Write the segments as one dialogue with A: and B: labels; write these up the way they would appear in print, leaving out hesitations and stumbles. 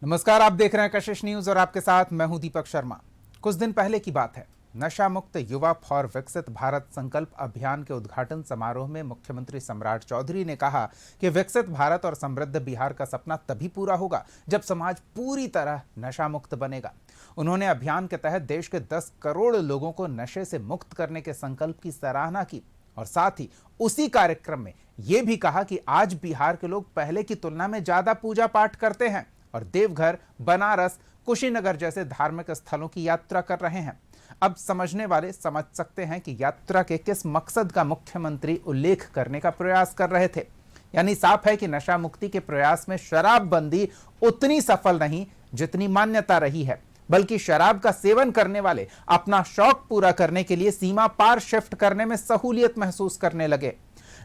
A: नमस्कार, आप देख रहे हैं कशिश न्यूज और आपके साथ मैं हूं दीपक शर्मा। कुछ दिन पहले की बात है। नशा मुक्त युवा फॉर विकसित भारत संकल्प अभियान के उद्घाटन समारोह में मुख्यमंत्री सम्राट चौधरी ने कहा कि विकसित भारत और समृद्ध बिहार का सपना तभी पूरा होगा जब समाज पूरी तरह नशा मुक्त बनेगा। उन्होंने अभियान के तहत देश के 10 करोड़ लोगों को नशे से मुक्त करने के संकल्प की सराहना की और साथ ही उसी कार्यक्रम में यह भी कहा कि आज बिहार के लोग पहले की तुलना में ज्यादा पूजा पाठ करते हैं और देवघर, बनारस, कुशीनगर जैसे धार्मिक स्थलों की यात्रा कर रहे हैं। अब समझने वाले समझ सकते हैं कि यात्रा के किस मकसद का मुख्यमंत्री उल्लेख करने का प्रयास कर रहे थे। यानी साफ है कि नशा मुक्ति के प्रयास में शराबबंदी उतनी सफल नहीं जितनी मान्यता रही है, बल्कि शराब का सेवन करने वाले अपना शौक पूरा करने के लिए सीमा पार शिफ्ट करने में सहूलियत महसूस करने लगे।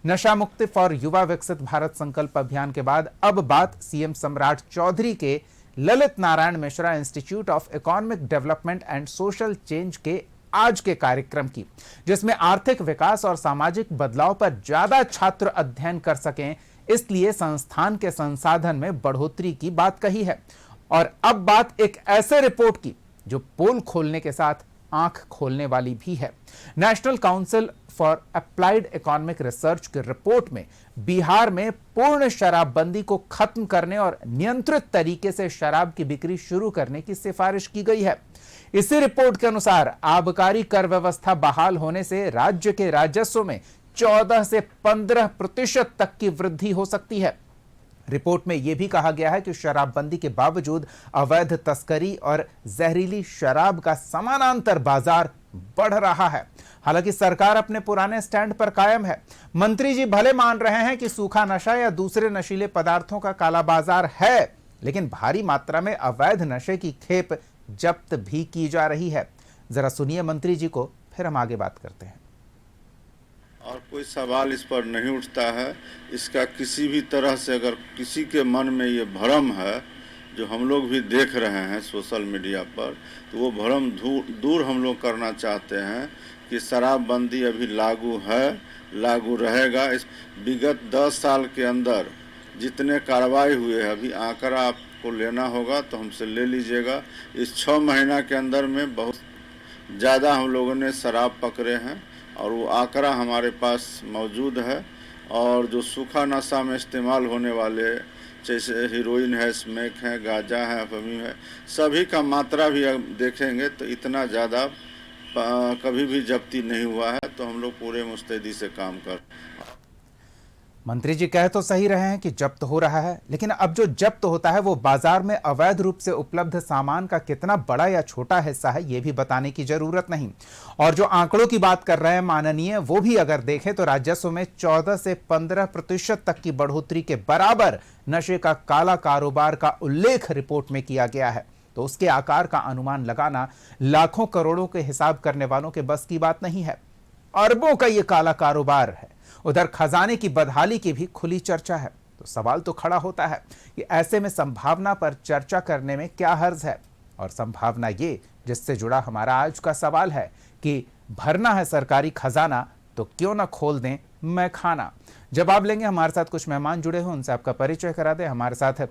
A: नशा मुक्ति फॉर युवा विकसित भारत संकल्प अभियान के बाद अब बात सीएम सम्राट चौधरी के Lalit Narayan Mishra institute of economic development and social change के आज के कार्यक्रम की, जिसमें आर्थिक विकास और सामाजिक बदलाव पर ज्यादा छात्र अध्ययन कर सकें, इसलिए संस्थान के संसाधन में बढ़ोतरी की बात कही है। और अब बात एक ऐसे रिपोर्ट की जो पोल खोलने के साथ आंख खोलने वाली भी है। National council for applied economic research की रिपोर्ट में बिहार में पूर्ण शराबबंदी को खत्म करने और नियंत्रित तरीके से शराब की बिक्री शुरू करने की सिफारिश की गई है। इसी रिपोर्ट के अनुसार आबकारी कर व्यवस्था बहाल होने से राज्य के राजस्व में 14 से 15% तक की वृद्धि हो सकती है। रिपोर्ट में यह भी कहा गया है कि शराबबंदी के बावजूद अवैध तस्करी और जहरीली शराब का समानांतर बाजार बढ़ रहा है। हालांकि सरकार अपने पुराने स्टैंड पर कायम है। मंत्री जी भले मान रहे हैं कि सूखा नशा या दूसरे नशीले पदार्थों का काला बाजार है, लेकिन भारी मात्रा में अवैध नशे की खेप जब्त भी की जा रही है। जरा सुनिए मंत्री जी को, फिर हम आगे बात करते हैं।
B: और कोई सवाल इस पर नहीं उठता है। इसका किसी भी तरह से अगर किसी के मन में ये भ्रम है, जो हम लोग भी देख रहे हैं सोशल मीडिया पर, तो वो भ्रम दूर हम लोग करना चाहते हैं कि शराबबंदी अभी लागू है, लागू रहेगा। इस विगत 10 साल के अंदर जितने कार्रवाई हुए हैं, अभी आंकड़ा आपको लेना होगा तो हमसे ले लीजिएगा। इस 6 महीना के अंदर में बहुत ज़्यादा हम लोगों ने शराब पकड़े हैं और वो आंकड़ा हमारे पास मौजूद है। और जो सूखा नशा में इस्तेमाल होने वाले जैसे हीरोइन है, स्मैक है, गांजा है, अफीम है, सभी का मात्रा भी देखेंगे तो इतना ज़्यादा कभी भी जब्ती नहीं हुआ है। तो हम लोग पूरे मुस्तैदी से काम कर।
A: मंत्री जी कह तो सही रहे हैं कि जब्त हो रहा है, लेकिन अब जो जब्त होता है वो बाजार में अवैध रूप से उपलब्ध सामान का कितना बड़ा या छोटा हिस्सा है, ये भी बताने की जरूरत नहीं। और जो आंकड़ों की बात कर रहे हैं माननीय, वो भी अगर देखें तो राजस्व में 14 से 15% तक की बढ़ोतरी के बराबर नशे का काला कारोबार का उल्लेख रिपोर्ट में किया गया है। तो उसके आकार का अनुमान लगाना लाखों करोड़ों के हिसाब करने वालों के बस की बात नहीं है। अरबों का यह काला कारोबार है। उधर खजाने की बदहाली की भी खुली चर्चा है। तो सवाल तो खड़ा होता है कि ऐसे में संभावना पर चर्चा करने में क्या हर्ज है। और संभावना ये जिससे जुड़ा हमारा आज का सवाल है कि भरना है सरकारी खजाना तो क्यों ना खोल दें मैखाना। जवाब लेंगे। हमारे साथ कुछ मेहमान जुड़े हैं, उनसे आपका परिचय करा दें। हमारे साथ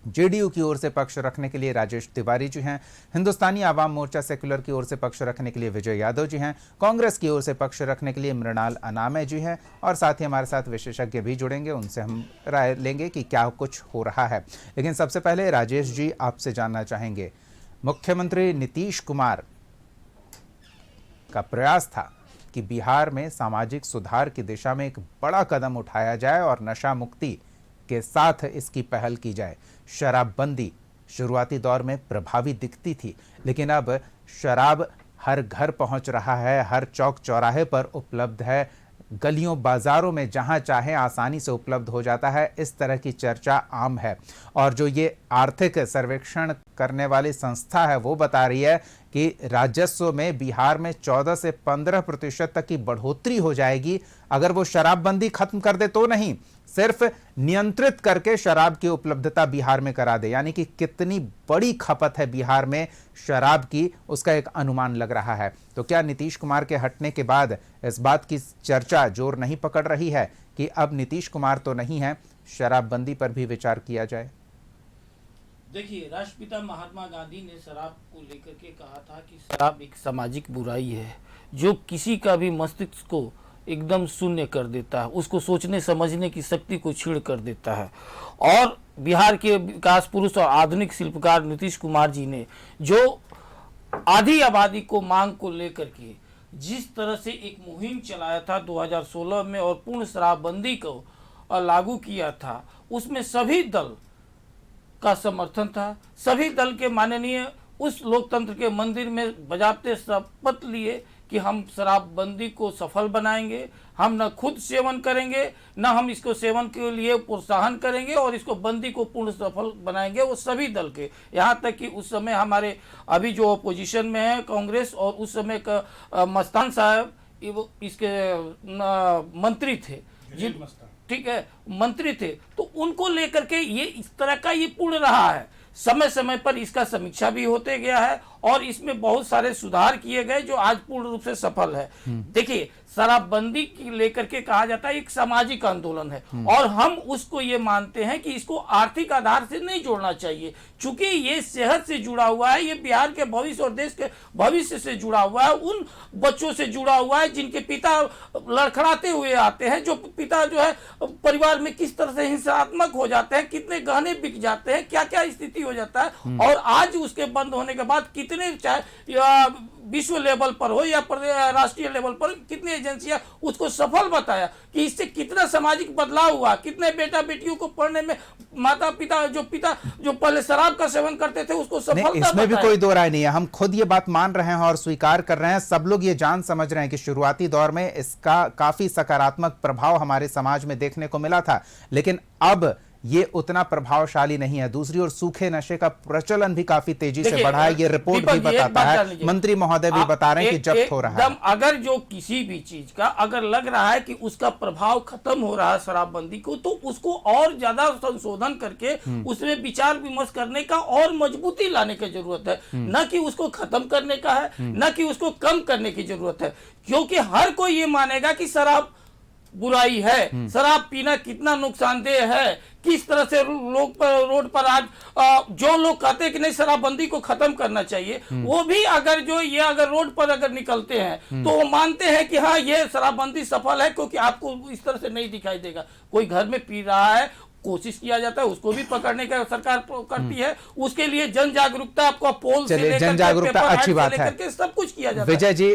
A: जेडीयू की ओर से पक्ष रखने के लिए राजेश तिवारी जी हैं, हिंदुस्तानी आवाम मोर्चा सेक्युलर की ओर से पक्ष रखने के लिए विजय यादव जी हैं, कांग्रेस की ओर से पक्ष रखने के लिए मृणाल अनामे जी हैं और साथ ही हमारे साथ विशेषज्ञ भी जुड़ेंगे, उनसे हम राय लेंगे कि क्या कुछ हो रहा है। लेकिन सबसे पहले राजेश जी आपसे जानना चाहेंगे, मुख्यमंत्री नीतीश कुमार का प्रयास था कि बिहार में सामाजिक सुधार की दिशा में एक बड़ा कदम उठाया जाए और नशा मुक्ति के साथ इसकी पहल की जाए। शराबबंदी शुरुआती दौर में प्रभावी दिखती थी, लेकिन अब शराब हर घर पहुंच रहा है, हर चौक चौराहे पर उपलब्ध है, गलियों बाजारों में जहां चाहे आसानी से उपलब्ध हो जाता है। इस तरह की चर्चा आम है। और जो ये आर्थिक सर्वेक्षण करने वाली संस्था है वो बता रही है कि राजस्व में बिहार में 14 से 15% तक की बढ़ोतरी हो जाएगी अगर वो शराबबंदी खत्म कर दे तो नहीं, सिर्फ नियंत्रित करके शराब की उपलब्धता बिहार में करा दे। यानी कि कितनी बड़ी खपत है बिहार में शराब की, उसका एक अनुमान लग रहा है। तो क्या नीतीश कुमार के हटने के बाद इस बात की चर्चा जोर नहीं पकड़ रही है कि अब नीतीश कुमार तो नहीं है, शराबबंदी पर भी विचार किया जाए?
C: देखिए, राष्ट्रपिता महात्मा गांधी ने शराब को लेकर के कहा था कि शराब एक सामाजिक बुराई है जो किसी का भी मस्तिष्क को एकदम शून्य कर देता है, उसको सोचने समझने की शक्ति को छीड़ कर देता है। और बिहार के विकास पुरुष और आधुनिक शिल्पकार नीतीश कुमार जी ने जो आधी आबादी को मांग को लेकर के जिस तरह से एक मुहिम चलाया था 2016 में और पूर्ण शराबबंदी को लागू किया था, उसमें सभी दल का समर्थन था। सभी दल के माननीय उस लोकतंत्र के मंदिर में बजाते शपथ लिए कि हम शराबबंदी को सफल बनाएंगे, हम न खुद सेवन करेंगे न हम इसको सेवन के लिए प्रोत्साहन करेंगे और इसको बंदी को पूर्ण सफल बनाएंगे। वो सभी दल के, यहाँ तक कि उस समय हमारे अभी जो अपोजिशन में है कांग्रेस और उस समय का मस्तान साहब इसके मंत्री थे, जिन ठीक है मंत्री थे, तो उनको लेकर के ये इस तरह का ये पूर्ण रहा है। समय समय पर इसका समीक्षा भी होते गया है और इसमें बहुत सारे सुधार किए गए जो आज पूर्ण रूप से सफल है। देखिए, शराबबंदी की लेकर के कहा जाता है एक सामाजिक आंदोलन है और हम उसको ये मानते हैं कि इसको आर्थिक आधार से नहीं जोड़ना चाहिए, चूंकि ये सेहत से जुड़ा हुआ है, ये बिहार के भविष्य और देश के भविष्य से जुड़ा हुआ है, उन बच्चों से जुड़ा हुआ है जिनके पिता लड़खड़ाते हुए आते हैं, जो पिता जो है परिवार में किस तरह से हिंसात्मक हो जाते हैं, कितने गहने बिक जाते हैं, क्या क्या स्थिति हो जाता है। और आज उसके बंद होने के बाद कितने, चाहे विश्व लेवल पर हो या राष्ट्रीय लेवल पर, कितनी एजेंसियां उसको सफल बताया कि इससे कितना सामाजिक बदलाव हुआ, कितने बेटा बेटियों को पढ़ने में माता पिता जो पहले शराब का सेवन करते थे उसको सफलता
A: इसमें भी कोई दो राय नहीं है। हम खुद ये बात मान रहे हैं और स्वीकार कर रहे हैं, सब लोग ये जान समझ रहे हैं कि शुरुआती दौर में इसका काफी सकारात्मक प्रभाव हमारे समाज में देखने को मिला था, लेकिन अब ये उतना प्रभावशाली नहीं है। दूसरी ओर सूखे नशे का प्रचलन भी काफी तेजी से बढ़ा है, ये रिपोर्ट भी बताता है, मंत्री महोदय भी बता रहे हैं कि जब्त हो रहा है।
C: अगर जो किसी भी चीज का अगर लग रहा है कि उसका प्रभाव खत्म हो रहा है शराबबंदी को, तो उसको और ज्यादा संशोधन करके उसमें विचार विमर्श करने का और मजबूती लाने की जरूरत है, न कि उसको खत्म करने का है, न कि उसको कम करने की जरूरत है। क्योंकि हर कोई ये मानेगा कि शराब बुराई है, शराब पीना कितना नुकसानदेह है, किस तरह से लोग पर रोड पर आज जो लोग कहते हैं कि नहीं शराबबंदी को खत्म करना चाहिए, वो भी अगर जो ये अगर रोड पर अगर निकलते हैं तो वो मानते हैं कि हाँ ये शराबबंदी सफल है, क्योंकि आपको इस तरह से नहीं दिखाई देगा। कोई घर में पी रहा है, कोशिश किया जाता है उसको भी पकड़ने का सरकार करती है, उसके लिए जन जागरूकता, आपको पोल से लेकर
A: जन जागरूकता अच्छी बात है,
C: सब कुछ किया जाता है।
A: विजय जी,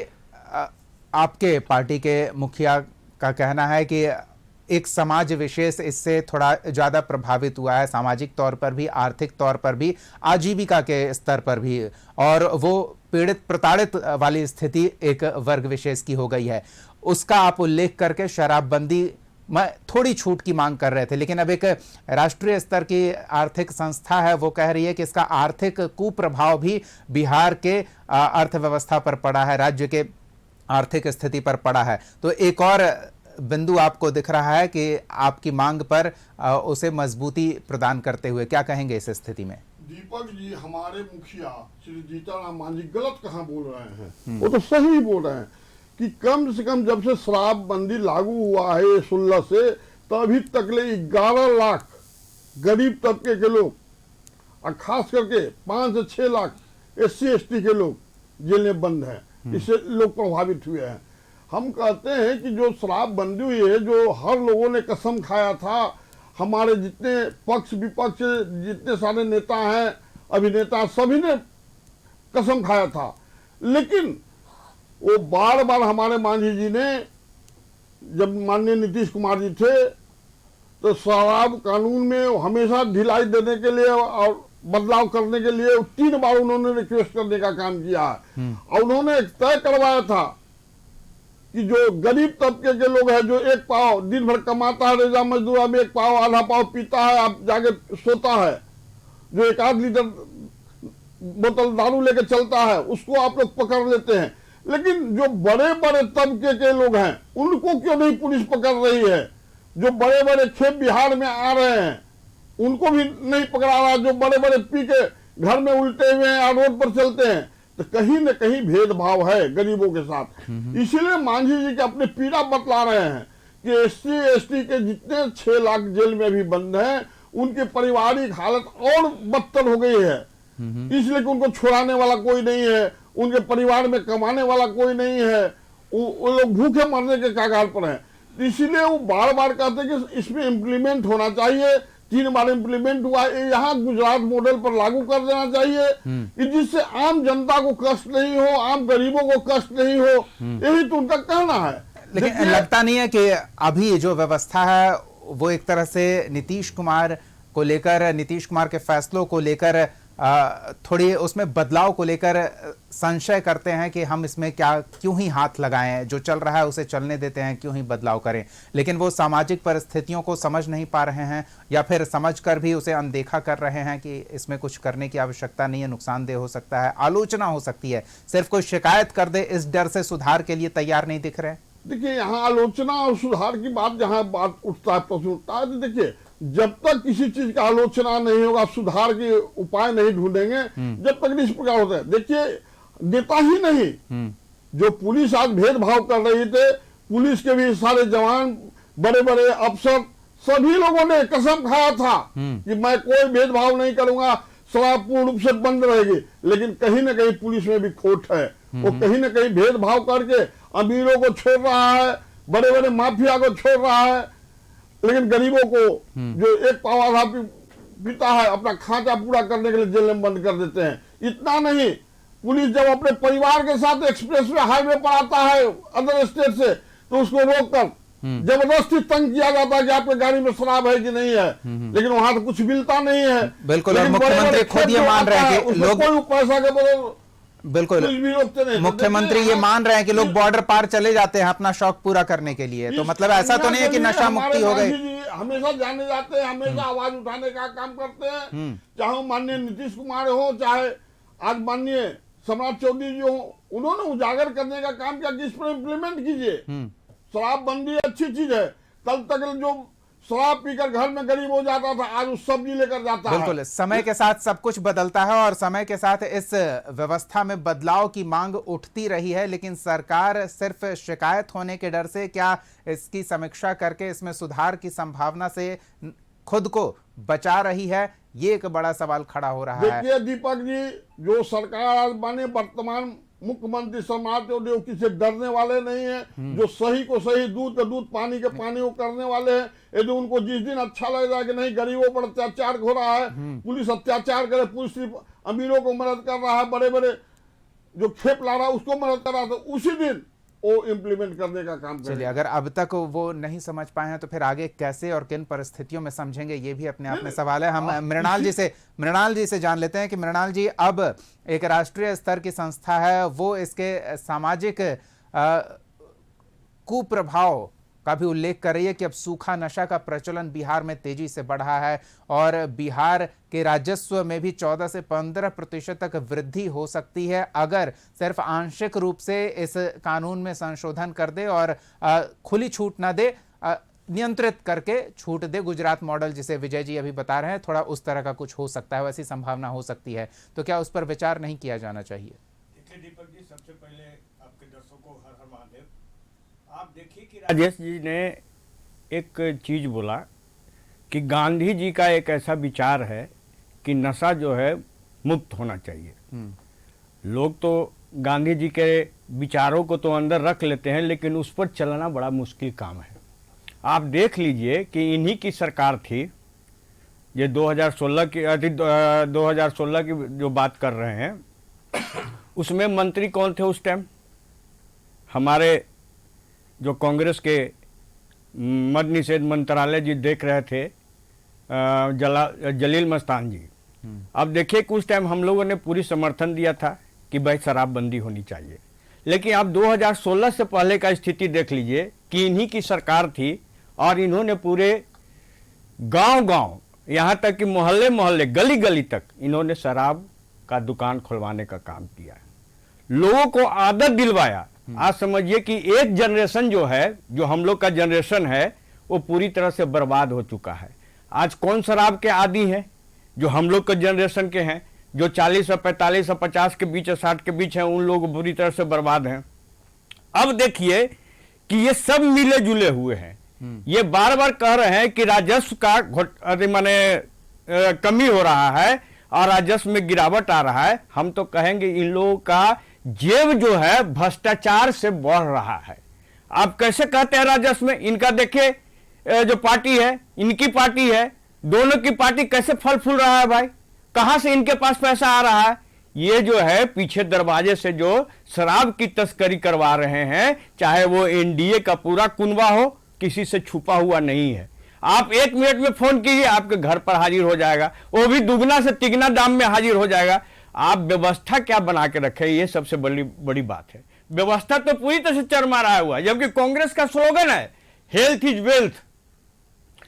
A: आपके पार्टी के मुखिया का कहना है कि एक समाज विशेष इससे थोड़ा ज्यादा प्रभावित हुआ है, सामाजिक तौर पर भी, आर्थिक तौर पर भी, आजीविका के स्तर पर भी, और वो पीड़ित प्रताड़ित वाली स्थिति एक वर्ग विशेष की हो गई है। उसका आप उल्लेख करके शराबबंदी में थोड़ी छूट की मांग कर रहे थे, लेकिन अब एक राष्ट्रीय स्तर की आर्थिक संस्था है, वो कह रही है कि इसका आर्थिक कुप्रभाव भी बिहार के अर्थव्यवस्था पर पड़ा है, राज्य के आर्थिक स्थिति पर पड़ा है। तो एक और बिंदु आपको दिख रहा है कि आपकी मांग पर उसे मजबूती प्रदान करते हुए, क्या कहेंगे इस स्थिति में?
D: दीपक जी, हमारे मुखिया श्री जीतनराम मांझी गलत कहाँ बोल रहे हैं, वो तो सही बोल रहे हैं कि कम से कम जब से शराबबंदी लागू हुआ है 16 से, तभी तक ले 11 लाख गरीब तबके के लोग और खास करके 5 से 6 लाख SC ST के लोग जेलें बंद हैं। इससे लोग प्रभावित हुए हैं। हम कहते हैं कि जो शराबबंदी हुई है, जो हर लोगों ने कसम खाया था, हमारे जितने पक्ष विपक्ष जितने सारे नेता हैं, अभिनेता, सभी ने कसम खाया था, लेकिन वो बार बार हमारे मांझी जी ने, जब माननीय नीतीश कुमार जी थे, तो शराब कानून में हमेशा ढिलाई देने के लिए और बदलाव करने के लिए 3 बार उन्होंने रिक्वेस्ट करने का काम किया है। और उन्होंने एक तय करवाया था कि जो गरीब तबके के लोग हैं, जो एक पाव दिन भर कमाता है, रेजा मजदूरा में 1 पाव आधा पाव पीता है, आप जाके सोता है, जो 1 लीटर बोतल दारू लेके चलता है, उसको आप लोग पकड़ लेते हैं। लेकिन जो बड़े बड़े तबके के लोग हैं, उनको क्यों नहीं पुलिस पकड़ रही है? जो बड़े बड़े खेप बिहार में आ रहे हैं, उनको भी नहीं पकड़ा रहा। जो बड़े बड़े पी के घर में उल्टे हुए हैं, रोड पर चलते हैं, तो कहीं न कहीं भेदभाव है गरीबों के साथ। इसीलिए मांझी जी के अपने पीड़ा बतला रहे हैं कि SC ST के जितने 6 लाख जेल में भी बंद हैं, उनके पारिवारिक हालत और बदतर हो गई है, इसलिए कि उनको छुड़ाने वाला कोई नहीं है, उनके परिवार में कमाने वाला कोई नहीं है, वो लोग भूखे मरने के कगार पर हैं। इसीलिए वो बार बार कहते हैं कि इसमें इम्प्लीमेंट होना चाहिए। 3 बार इम्प्लीमेंट हुआ, यहाँ गुजरात मॉडल पर लागू कर देना चाहिए कि जिससे आम जनता को कष्ट नहीं हो, आम गरीबों को कष्ट नहीं हो, यही तो उनका कहना है।
A: लेकिन लगता नहीं है कि अभी जो व्यवस्था है वो एक तरह से नीतीश कुमार को लेकर, नीतीश कुमार के फैसलों को लेकर थोड़ी उसमें बदलाव को लेकर संशय करते हैं कि हम इसमें क्यों ही हाथ लगाएं, जो चल रहा है उसे चलने देते हैं, क्यों ही बदलाव करें। लेकिन वो सामाजिक परिस्थितियों को समझ नहीं पा रहे हैं या फिर समझकर भी उसे अनदेखा कर रहे हैं कि इसमें कुछ करने की आवश्यकता नहीं है, नुकसानदेह हो सकता है, आलोचना हो सकती है। सिर्फ कोई शिकायत कर दे इस डर से सुधार के लिए तैयार नहीं दिख रहे।
D: देखिए, यहाँ आलोचना और सुधार की बात जहाँ बात उठता है, प्रश्न उठता है, तो देखिए जब तक किसी चीज का आलोचना नहीं होगा, सुधार के उपाय नहीं ढूंढेंगे, जब तक इस प्रकार होता है। देखिए, नेता ही नहीं, जो पुलिस आज भेदभाव कर रही थे, पुलिस के भी सारे जवान, बड़े बड़े अफसर, सभी लोगों ने कसम खाया था कि मैं कोई भेदभाव नहीं करूंगा, शराब पूर्ण रूप से बंद रहेगी। लेकिन कहीं ना कहीं पुलिस में भी खोट है, वो कहीं ना कहीं भेदभाव करके अमीरों को छोड़ रहा है, बड़े बड़े माफिया को छोड़ रहा है, लेकिन गरीबों को जो एक पावा था पीता है, अपना खांचा पूरा करने के लिए जेल में बंद कर देते हैं। इतना नहीं, पुलिस जब अपने परिवार के साथ एक्सप्रेस वे हाईवे पर आता है अदर स्टेट से, तो उसको रोककर जबरदस्ती तंग किया जाता है कि आपके गाड़ी में शराब है कि नहीं है, लेकिन वहां तो कुछ मिलता नहीं है।
A: बिल्कुल, और मुख्यमंत्री खुद ये मान रहे हैं कि लोग
D: कोई पैसा के बदले
A: बिल्कुल मुख्यमंत्री ये मान रहे हैं कि लोग बॉर्डर पार चले जाते हैं अपना शौक पूरा करने के लिए। तो मतलब ऐसा तो नहीं है कि नशा मुक्ति हो गई।
D: हमेशा जाने जाते हैं, हमेशा आवाज उठाने का काम करते हैं, चाहे माननीय नीतीश कुमार हो, चाहे आज माननीय सम्राट चौधरी जी हो, उन्होंने उजागर करने का काम किया कि इस पर इम्प्लीमेंट कीजिए। शराबबंदी अच्छी चीज है। कल तक जो शराब पीकर घर में गरीब हो जाता था, आज वो सब्जी लेकर जाता है।
A: बिल्कुल, समय के साथ सब कुछ बदलता है और समय के साथ इस व्यवस्था में बदलाव की मांग उठती रही है, लेकिन सरकार सिर्फ शिकायत होने के डर से क्या इसकी समीक्षा करके इसमें सुधार की संभावना से खुद को बचा रही है, ये एक बड़ा सवाल खड़ा हो रहा है।
D: देखिए दीपक जी, जो सरकार आज बने वर्तमान मुख्यमंत्री सम्राट चौधरी किसी डरने वाले नहीं है, जो सही को सही, दूध का दूध, पानी के पानी को करने वाले हैं। यदि उनको जिस दिन अच्छा लगेगा कि नहीं गरीबों पर अत्याचार हो रहा है, पुलिस अत्याचार करे, पुलिस सिर्फ अमीरों को मदद कर रहा है, बड़े बड़े जो खेप ला रहा है उसको मदद कर रहा है, तो उसी दिन वो इम्प्लीमेंट करने का काम करें।
A: चलिए, अगर अब तक वो नहीं समझ पाए हैं तो फिर आगे कैसे और किन परिस्थितियों में समझेंगे, ये भी अपने आप में सवाल है। हम मृणाल जी से जान लेते हैं कि मृणाल जी, अब एक राष्ट्रीय स्तर की संस्था है, वो इसके सामाजिक कुप्रभाव का भी उल्लेख कर रही है कि अब सूखा नशा का प्रचलन बिहार में तेजी से बढ़ा है और बिहार के राजस्व में भी 14 से 15% तक वृद्धि हो सकती है अगर सिर्फ आंशिक रूप से इस कानून में संशोधन कर दे और खुली छूट ना दे, नियंत्रित करके छूट दे। गुजरात मॉडल जिसे विजय जी अभी बता रहे हैं, थोड़ा उस तरह का कुछ हो सकता है, वैसी संभावना हो सकती है। तो क्या उस पर विचार नहीं किया जाना चाहिए?
E: देखिए दीपक जी, सबसे पहले आपके दर्शकों को हर हर महादेव। आप देखिए कि राजेश जी ने एक चीज़ बोला कि गांधी जी का एक ऐसा विचार है कि नशा जो है मुक्त होना चाहिए। लोग तो गांधी जी के विचारों को तो अंदर रख लेते हैं, लेकिन उस पर चलना बड़ा मुश्किल काम है। आप देख लीजिए कि इन्हीं की सरकार थी, ये 2016 की जो बात कर रहे हैं, उसमें मंत्री कौन थे उस टाइम? हमारे जो कांग्रेस के मद्य निषेध मंत्रालय जी देख रहे थे, जलील मस्तान जी। अब देखिए कि उस टाइम हम लोगों ने पूरी समर्थन दिया था कि भाई शराबबंदी होनी चाहिए, लेकिन आप 2016 से पहले का स्थिति देख लीजिए कि इन्हीं की सरकार थी और इन्होंने पूरे गांव-गांव, यहाँ तक कि मोहल्ले-मोहल्ले, गली-गली तक इन्होंने शराब का दुकान खुलवाने का काम किया, लोगों को आदत दिलवाया। आज समझिए कि एक जनरेशन जो है, जो हम लोग का जनरेशन है, वो पूरी तरह से बर्बाद हो चुका है। आज कौन शराब के आदी हैं? जो हम लोग के जनरेशन के हैं, जो 40 और 45 और 50 के बीच और 60 के बीच हैं, उन लोग पूरी तरह से बर्बाद हैं। अब देखिए कि ये सब मिले जुले हुए हैं, ये बार बार कह रहे हैं कि राजस्व का कमी हो रहा है और राजस्व में गिरावट आ रहा है। हम तो कहेंगे इन लोगों का जेब जो है भ्रष्टाचार से बढ़ रहा है। आप कैसे कहते हैं राजस्व में? इनका देखिए जो पार्टी है, इनकी पार्टी है, दोनों की पार्टी कैसे फल फूल रहा है भाई, कहां से इनके पास पैसा आ रहा है? ये जो है पीछे दरवाजे से जो शराब की तस्करी करवा रहे हैं, चाहे वो एनडीए का पूरा कुनबा हो, किसी से छुपा हुआ नहीं है। आप 1 मिनट में फोन कीजिए, आपके घर पर हाजिर हो जाएगा, वो भी दुगना से तिगना दाम में हाजिर हो जाएगा। आप व्यवस्था क्या बना के रखे, ये सबसे बड़ी बात है। व्यवस्था तो पूरी तरह से चरमराया हुआ है, जबकि कांग्रेस का स्लोगन है हेल्थ इज वेल्थ।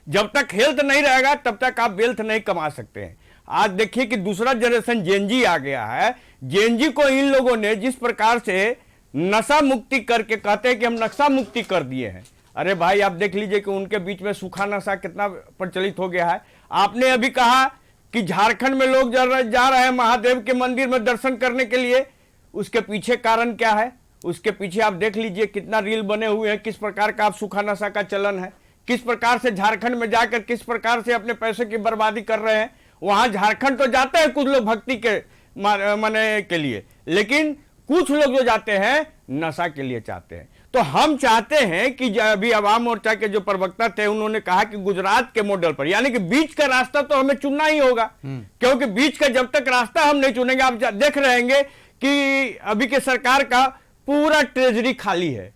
E: जब तक हेल्थ नहीं रहेगा तब तक आप वेल्थ नहीं कमा सकते हैं। आज देखिए कि दूसरा जनरेशन जेनजी आ गया है। जेनजी को इन लोगों ने जिस प्रकार से नशा मुक्ति करके कहते हैं कि हम नशा मुक्ति कर दिए हैं। अरे भाई आप देख लीजिए कि उनके बीच में सूखा नशा कितना प्रचलित हो गया है। आपने अभी कहा कि झारखंड में लोग जा रहे हैं महादेव के मंदिर में दर्शन करने के लिए, उसके पीछे कारण क्या है? उसके पीछे आप देख लीजिए कितना रील बने हुए हैं, किस प्रकार का आप सूखा नशा का चलन है, किस प्रकार से झारखंड में जाकर किस प्रकार से अपने पैसे की बर्बादी कर रहे हैं। वहां झारखंड तो जाते हैं कुछ लोग भक्ति के माने के लिए, लेकिन कुछ लोग जो जाते हैं नशा के लिए चाहते हैं। तो हम चाहते हैं कि अभी आवाम मोर्चा के जो प्रवक्ता थे उन्होंने कहा कि गुजरात के मॉडल पर, यानी कि बीच का रास्ता तो हमें चुनना ही होगा, क्योंकि बीच का जब तक रास्ता हम नहीं चुनेंगे, आप देख रहेंगे कि अभी के सरकार का पूरा ट्रेजरी खाली है,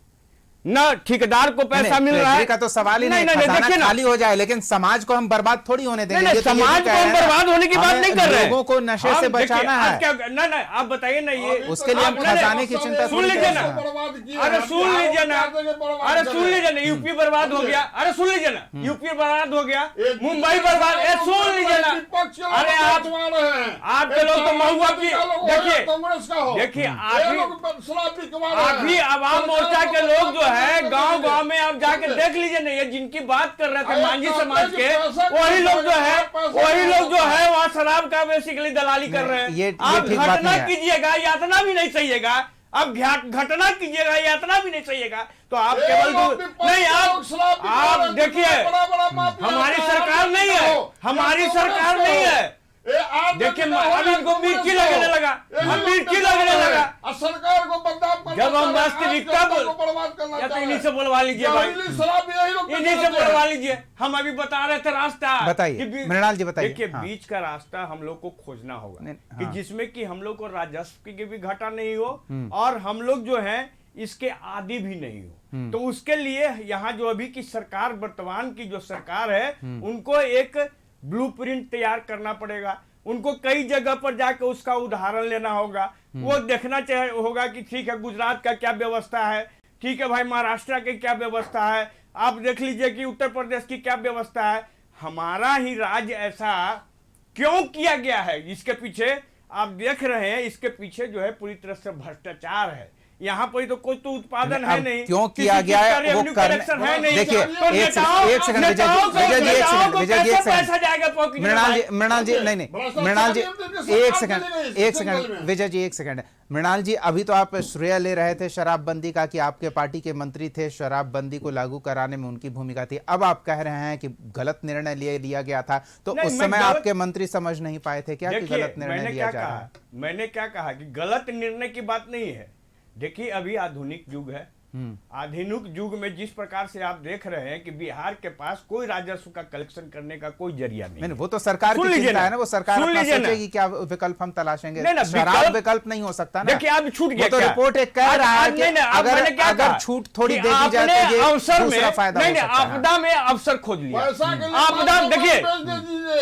E: ना ठेकेदार को पैसा मिल रहा है।
A: का तो सवाल ही नहीं, खजाना खाली हो जाए, लेकिन समाज को हम बर्बाद थोड़ी होने देंगे।
E: नहीं, समाज को हम बर्बाद होने की बात नहीं कर रहे हैं,
A: लोगों को नशे से बचाना है।
E: ना आप बताइए ना, ये
A: उसके लिए हम खजाने की चिंता
E: सुन लीजिए ना, अरे सुन लीजिए ना, अरे सुन लीजिए ना, यूपी बर्बाद हो गया, अरे सुन लीजिए ना, यूपी बर्बाद हो गया, मुंबई बर्बाद, सुन लीजिए ना। अरे आपके लोग तो महुआ की देखिए अभी आवाम मोर्चा के लोग जो है गांव में आप जाके देख लीजिए ना, ये जिनकी बात कर रहे थे मांझी समाज के, वही लोग जो है वहाँ शराब का बेसिकली दलाली कर रहे हैं। आप घटना कीजिएगा, यातना भी नहीं सहिएगा, अब घटना कीजिएगा, यातना भी नहीं सहिएगा, तो आप केवल नहीं, आप देखिए हमारी सरकार नहीं है, हमारी सरकार नहीं है। देखिए अभी इनको मिर्ची लगने लगा, मिर्ची लगने लगा,
D: सरकार को बदनाम
E: जब हम वास्तविकता या तो इन्हीं से बोलवा लीजिए भाई, इन्हीं से बोलवा लीजिए। हम अभी बता रहे थे रास्ता,
A: बताइए मृणाल जी बताइए।
E: देखिए बीच का रास्ता हम लोग को खोजना होगा कि जिसमें कि हम लोग को राजस्व की भी घाटा नहीं हो और हम लोग जो है इसके आदि भी नहीं हो। तो उसके लिए यहाँ जो अभी की सरकार, वर्तमान की जो सरकार है, उनको एक ब्लूप्रिंट तैयार करना पड़ेगा। उनको कई जगह पर जाकर उसका उदाहरण लेना होगा, वो देखना होगा कि ठीक है गुजरात का क्या व्यवस्था है, ठीक है भाई महाराष्ट्र की क्या व्यवस्था है, आप देख लीजिए कि उत्तर प्रदेश की क्या व्यवस्था है। हमारा ही राज्य ऐसा क्यों किया गया है, इसके पीछे आप देख रहे हैं, इसके पीछे जो है पूरी तरह से भ्रष्टाचार है। यहाँ पर तो कोई तो उत्पादन है नहीं,
A: क्यों किया गया है वो कलेक्शन है नहीं। देखिए एक सेकंड विजय जी मृणाल जी नहीं मृणाल जी एक सेकंड विजय जी एक सेकंड। मृणाल जी अभी तो आप श्रेय ले रहे थे शराबबंदी का कि आपके पार्टी के मंत्री थे, शराबबंदी को लागू कराने में उनकी भूमिका थी। अब आप कह रहे हैं कि गलत निर्णय लिया गया था, तो उस समय आपके मंत्री समझ नहीं पाए थे क्या कि गलत निर्णय लिया जा रहा है?
E: मैंने क्या कहा कि गलत निर्णय की बात नहीं है। देखिए अभी आधुनिक युग है, आधुनिक युग में जिस प्रकार से आप देख रहे हैं कि बिहार के पास कोई राजस्व का कलेक्शन करने का कोई जरिया नहीं।
A: वो तो सरकार की चिंता है ना, वो सरकार अपना सोचेगी क्या विकल्प हम तलाशेंगे। शराब विकल्प नहीं हो सकता ना।
E: देखिए अब छूट गया,
A: तो रिपोर्ट एक कह रहा है कि अगर छूट थोड़ी दे दी जाए तो ये दूसरा फायदा हो सकता है।
E: आपदा में अवसर खोज लिया, आपदा देखिए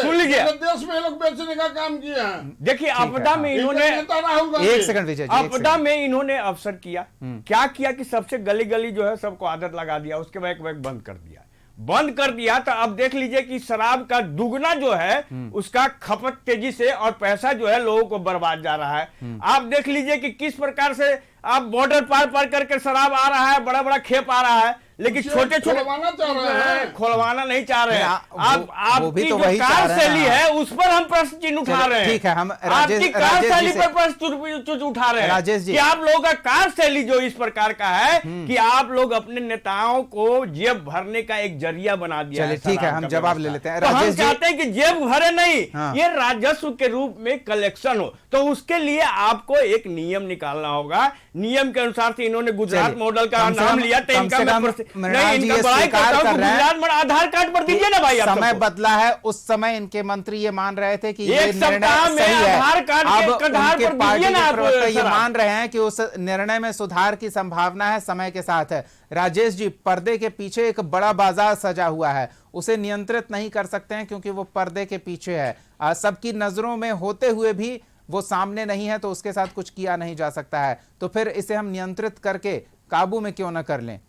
E: सुन लीजिए,
D: देश में लोग बेचने का काम किया है।
E: देखिए आपदा में इन्होंने
A: एक सेकंड विजय जी,
E: आपदा में इन्होंने अवसर किया, क्या किया कि सबसे गली गली जो है सबको आदत लगा दिया, उसके बाद एक बंद कर दिया। तो अब देख लीजिए कि शराब का दुगना जो है उसका खपत तेजी से और पैसा जो है लोगों को बर्बाद जा रहा है। आप देख लीजिए कि किस प्रकार से आप बॉर्डर पार करके शराब आ रहा है, बड़ा बड़ा खेप आ रहा है, लेकिन
D: उसे
E: छोटे छोटे
D: खुलवाना चाह रहे हैं।
E: खुलवाना नहीं चाह रहे हैं।
A: वो भी
E: आपकी
A: तो
E: जो
A: वही चाह रहे हैं
E: कार्यशैली
A: ना।
E: है उस पर हम प्रश्न चिन्ह उठा रहे हैं।
A: ठीक है, हम
E: आपकी
A: राजेश
E: कार्यशैली
A: जी से
E: पर प्रश्न उठा रहे हैं
A: राजेश जी।
E: कि आप लोगों का कार्यशैली जो इस प्रकार का है कि आप लोग अपने नेताओं को जेब भरने का एक जरिया बना दिया है।
A: चलिए ठीक है,
E: शराब
A: हम
E: का
A: जवाब
E: व्यवस्था।
A: ले लेते हैं।
E: तो हम
A: राजेश जी,
E: चाहते हैं कि जेब भरे नहीं,
A: हाँ।
E: ये राजस्व के रूप में कलेक्शन हो, तो उसके लिए आपको एक नियम निकालना होगा। नियम के अनुसार से इन्होंने गुजरात
A: चलिए,
E: मॉडल का
A: कम से
E: नाम
A: कम-
E: लिया, तो
A: कम
E: इनका
A: से
E: मैं
A: कम मृणाल जी
E: इनका
A: ये
E: बड़ाई
A: स्वीकार
E: करता हूं
A: कर
E: कि
A: रहे हैं
E: गुजरात में आधार कार्ड पर दीजिए ना भाई आप
A: समय
E: सबको।
A: बदला है। उस समय इनके मंत्री ये मान रहे थे कि ये
E: एक सप्ताह
A: निर्णय
E: में
A: सही है।
E: आधार कार्ड के
A: अब
E: आधार
A: उनके
E: पर
A: पार्टी
E: दीजिए ना
A: के
E: आप
A: प्रवक्ता ये
E: शराब।
A: मान रहे हैं कि उस निर्णय में सुधार की संभावना है, समय के साथ है। राजेश जी, पर्दे के पीछे एक बड़ा बाजार सजा हुआ है, उसे नियंत्रित नहीं कर सकते हैं क्योंकि वो पर्दे के पीछे है। सबकी नजरों में होते हुए भी वो सामने नहीं है, तो उसके साथ कुछ किया नहीं जा सकता है। तो फिर इसे हम नियंत्रित करके काबू में क्यों ना कर लें?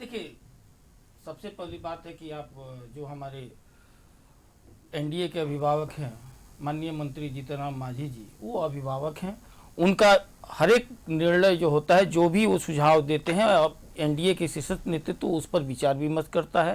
C: देखिए, सबसे पहली बात है कि आप जो हमारे एनडीए के अभिभावक हैं माननीय मंत्री जीतन राम मांझी जी, वो अभिभावक हैं। उनका हर एक निर्णय जो होता है, जो भी वो सुझाव देते हैं, एनडीए के शीर्ष नेतृत्व उस पर विचार विमर्श करता है।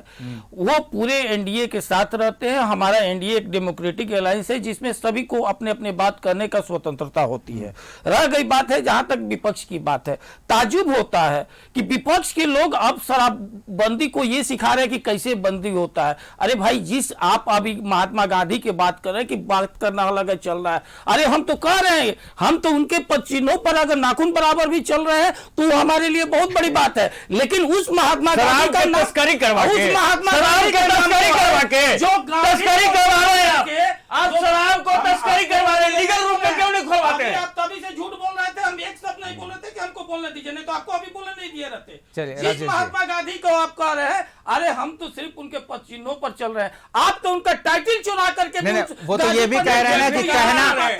C: वो पूरे एनडीए के साथ रहते हैं। हमारा एनडीए एक डेमोक्रेटिक अलायंस है जिसमें सभी को अपने अपने बात करने का स्वतंत्रता होती है। रह गई बात है जहां तक विपक्ष की बात है, ताजुब होता है कि विपक्ष के लोग अब शराबबंदी को ये सिखा रहे हैं कि कैसे बंदी होता है। अरे भाई, जिस आप अभी महात्मा गांधी की बात कर रहे हैं कि बात करना अलग है, चल रहा है। अरे हम तो कह रहे हैं, हम तो उनके पद चिन्हों पर अगर नाखून बराबर भी चल रहे हैं तो वो हमारे लिए बहुत बड़ी बात है। लेकिन उस महात्मा गांधी का
E: तस्करी करवा के,
C: उस महात्मा
E: शराब
C: गांधी
E: के
C: का नाम
E: तस्करी करवा के,
C: जो
E: तस्करी करवा रहे हैं आप शराब को तस्करी करवा रहे हैं, लीगल रूप में क्यों नहीं खुलवाते हैं?
C: आप तभी से झूठ बोल रहे थे, हम एक शब्द नहीं बोल रहे थे कि हमको बोलने दीजिए, नहीं तो आपको अभी बोलने नहीं दिए रहते।
A: चलिए,
C: जिस
A: राजेश जी।
C: महात्मा गांधी को आप कह रहे हैं, अरे हम तो सिर्फ उनके पद चिन्हों पर चल रहे हैं। आप तो उनका टाइटल चुरा करके
A: नहीं, वो तो ये भी कह रहे हैं ना कि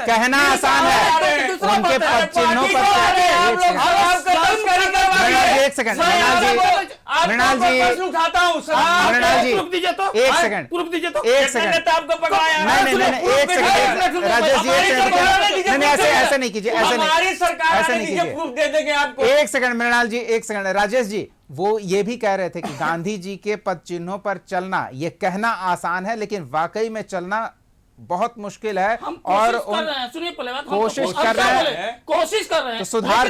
A: कहना आसान है, उनके पद चिन्हों पर एक सेकंड, मृणाल जी
E: उठाता हूँ
A: मृणाल जी,
C: प्रूफ दीजिए तो,
A: एक सेकंड,
C: प्रूफ दीजिए तो,
A: एक सेकंड,
E: आपको पकड़ाया
A: नहीं, एक सेकंड, राजेश जी, एक सेकंड, नहीं, ऐसे नहीं कीजिए, ऐसे
E: हमारी
A: नहीं,
E: सरकार
A: ऐसे
E: आने
A: नहीं
E: दीजिए,
A: कीजिए।
E: प्रूफ दे देंगे आपको।
A: एक सेकंड मृणाल जी, एक सेकंड, राजेश जी, वो ये भी कह रहे थे कि गांधी जी के पद चिन्हों पर चलना, ये कहना आसान है लेकिन वाकई में चलना बहुत मुश्किल है। और
C: सुनिए पहले बात,
A: कोशिश कर रहे हैं,
C: कोशिश कर रहे हैं,
A: तो सुधार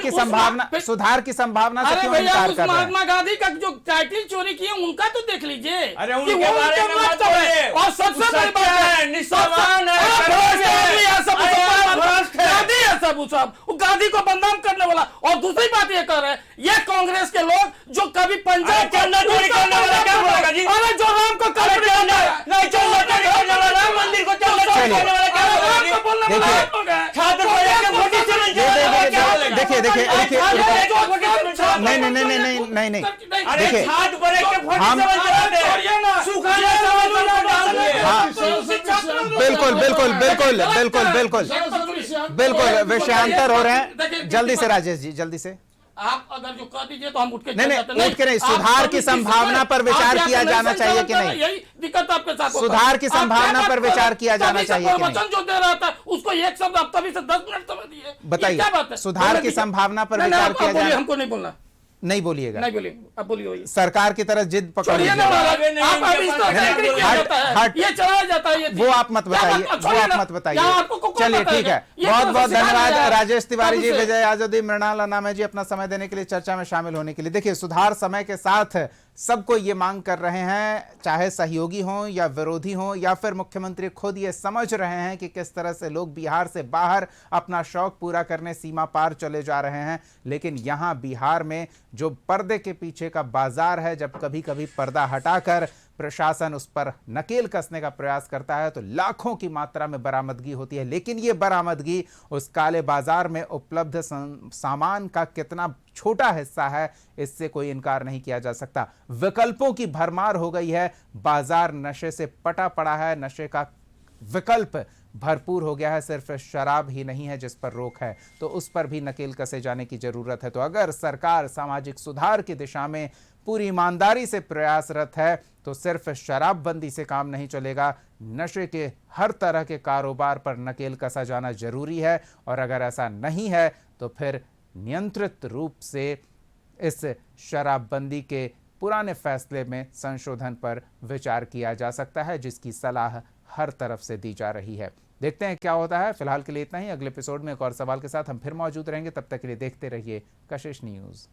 A: की संभावना से
C: अरे
A: क्यों
C: भैया,
A: इनकार
C: उस
A: कर रहे हैं?
C: महात्मा गांधी का जो टाइटल चोरी किए उनका तो देख लीजिए।
E: अरे
C: कि
E: उनके
C: वो
E: बारे
C: उनके
E: में मत
C: मतलब है।
E: बोलिए।
C: और सबसे बड़ी बात है,
E: निस्वार्थवान है,
C: आप भ्रष्ट आदमी है, सब
E: अरे आप
C: सब
E: भ्रष्ट है।
C: गांधी है, सब वो सब वो गांधी को बदनाम करने वाला। और दूसरी बात ये कर रहे हैं, ये कांग्रेस के लोग जो कभी पंजाब
E: चंदा चोरी करने वाला क्या बोलेगा जी?
C: अरे जो राम को
E: अरे नहीं, चंदा चोरी करने वाला, राम मंदिर को चंदा चोरी करने वाला क्या बोलेगा जी? छात्र के वोट से नहीं जाएगा, क्या बोलेगा?
A: देखिए नहीं,
E: अरे
A: देखिए,
E: छात्र बड़े के वोट
A: हम-
E: से नहीं जाते, सुखाने समझ में डाल दिए।
A: हाँ, बिल्कुल विषयांतर हो रहे हैं। जल्दी से राजेश जी, जल्दी से।
C: आप अगर जो कह दीजिए तो हम उठ के
A: नहीं,
C: चले जाते हैं।
A: उठ के नहीं,
C: आप
A: सुधार
C: कभी
A: की संभावना पर विचार
C: आप
A: किया
C: या तो
A: जाना
C: नहीं
A: चाहिए कि
C: समझते,
A: नहीं?
C: यही दिक्कत आपके साथ होता है।
A: सुधार की
C: आप क्या
A: संभावना
C: बात
A: पर
C: कर रहे
A: विचार
C: हैं?
A: किया जाना
C: तभी से
A: चाहिए कि नहीं?
C: प्रवचन जो दे रहा था उसको एक शब्द आप तभी से 10 मिनट समय दिए। ये
A: बताइए,
C: क्या बात है?
A: सुधार
C: बोलने
A: की
C: दीजिए।
A: संभावना पर
C: नहीं,
A: विचार
C: आप
A: किया
C: बोलिए,
A: जाना-
C: हमको नहीं बोलना,
A: नहीं बोलिएगा,
C: नहीं बोलिए, आप बोलिए।
A: सरकार की तरह जिद पकड़
C: छोड़िए ना
A: लीजिए।
C: महाराज,
E: नहीं,
C: आप
E: नहीं,
C: इस तरह से
E: हट,
C: एग्री किया
A: हट,
C: जाता है,
A: हट।
C: ये चलाया जाता है, ये
A: वो आप मत
C: क्या
A: बताइए,
C: बात-
A: वो
C: छोड़िए
A: आप
C: ना।
A: मत बताइए।
C: यहाँ आपको कौन
A: चलिए
C: बताएगा?
A: ठीक है,
C: ये
A: बहुत
C: तो
A: बहुत
C: सिखा
A: धन्यवाद
C: रहा है।
A: राजेश तिवारी जी,
C: कब से?
A: विजय आजादी, मृणाल अनामे जी अपना समय देने के लिए, चर्चा में शामिल होने के लिए। देखिए, सुधार समय के साथ सबको ये मांग कर रहे हैं, चाहे सहयोगी हों या विरोधी हों या फिर मुख्यमंत्री खुद ये समझ रहे हैं कि किस तरह से लोग बिहार से बाहर अपना शौक पूरा करने सीमा पार चले जा रहे हैं। लेकिन यहाँ बिहार में जो पर्दे के पीछे का बाजार है, जब कभी कभी पर्दा हटाकर प्रशासन उस पर नकेल कसने का प्रयास करता है तो लाखों की मात्रा में बरामदगी होती है। लेकिन ये बरामदगी उस काले बाजार में उपलब्ध सामान का कितना छोटा हिस्सा है, इससे कोई इनकार नहीं किया जा सकता। विकल्पों की भरमार हो गई है, बाजार नशे से पटा पड़ा है, नशे का विकल्प भरपूर हो गया है। सिर्फ शराब ही नहीं है जिस पर रोक है, तो उस पर भी नकेल कसे जाने की जरूरत है। तो अगर सरकार सामाजिक सुधार की दिशा में पूरी ईमानदारी से प्रयासरत है तो सिर्फ शराबबंदी से काम नहीं चलेगा, नशे के हर तरह के कारोबार पर नकेल कसा जाना जरूरी है। और अगर ऐसा नहीं है तो फिर नियंत्रित रूप से इस शराबबंदी के पुराने फैसले में संशोधन पर विचार किया जा सकता है, जिसकी सलाह हर तरफ से दी जा रही है। देखते हैं क्या होता है। फिलहाल के लिए इतना ही। अगले एपिसोड में एक और सवाल के साथ हम फिर मौजूद रहेंगे। तब तक के लिए देखते रहिए कशिश न्यूज़।